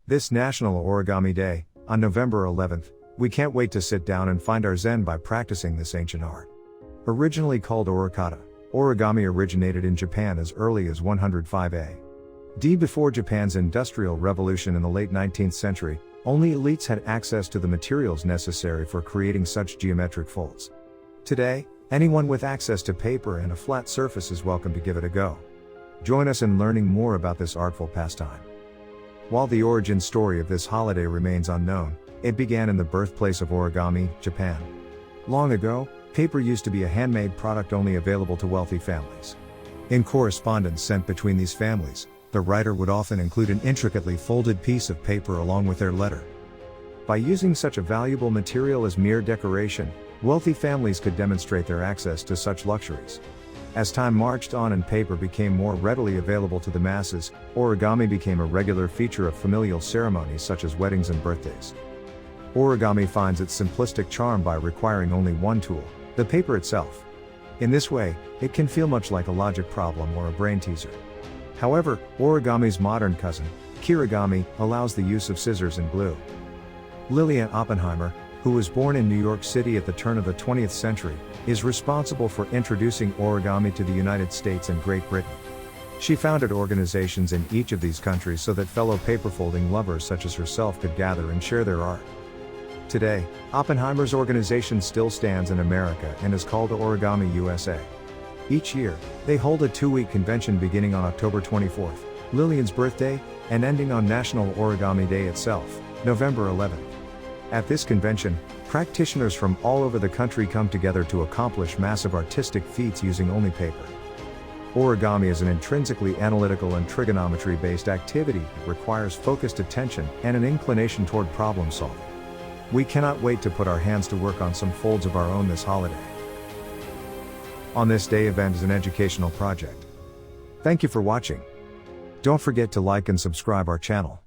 This National Origami Day, on November 11th, we can't wait to sit down and find our zen by practicing this ancient art. Originally called orikata, origami originated in Japan as early as 105 A.D. Before Japan's Industrial Revolution in the late 19th century, only elites had access to the materials necessary for creating such geometric folds. Today, anyone with access to paper and a flat surface is welcome to give it a go. Join us in learning more about this artful pastime. While the origin story of this holiday remains unknown, it began in the birthplace of origami, Japan. Long ago, paper used to be a handmade product only available to wealthy families. In correspondence sent between these families, the writer would often include an intricately folded piece of paper along with their letter. By using such a valuable material as mere decoration, wealthy families could demonstrate their access to such luxuries. As time marched on and paper became more readily available to the masses, origami became a regular feature of familial ceremonies such as weddings and birthdays. Origami finds its simplistic charm by requiring only one tool, the paper itself. In this way, it can feel much like a logic problem or a brain teaser. However, origami's modern cousin, kirigami, allows the use of scissors and glue. Lillian Oppenheimer, who was born in New York City at the turn of the 20th century, is responsible for introducing origami to the United States and Great Britain. She founded organizations in each of these countries so that fellow paper-folding lovers such as herself could gather and share their art. Today, Oppenheimer's organization still stands in America and is called Origami USA. Each year, they hold a 2-week convention beginning on October 24th, Lillian's birthday, and ending on National Origami Day itself, November 11th. At this convention, practitioners from all over the country come together to accomplish massive artistic feats using only paper. Origami is an intrinsically analytical and trigonometry-based activity that requires focused attention and an inclination toward problem solving. We cannot wait to put our hands to work on some folds of our own this holiday. On This Day event is an educational project. Thank you for watching. Don't forget to like and subscribe our channel.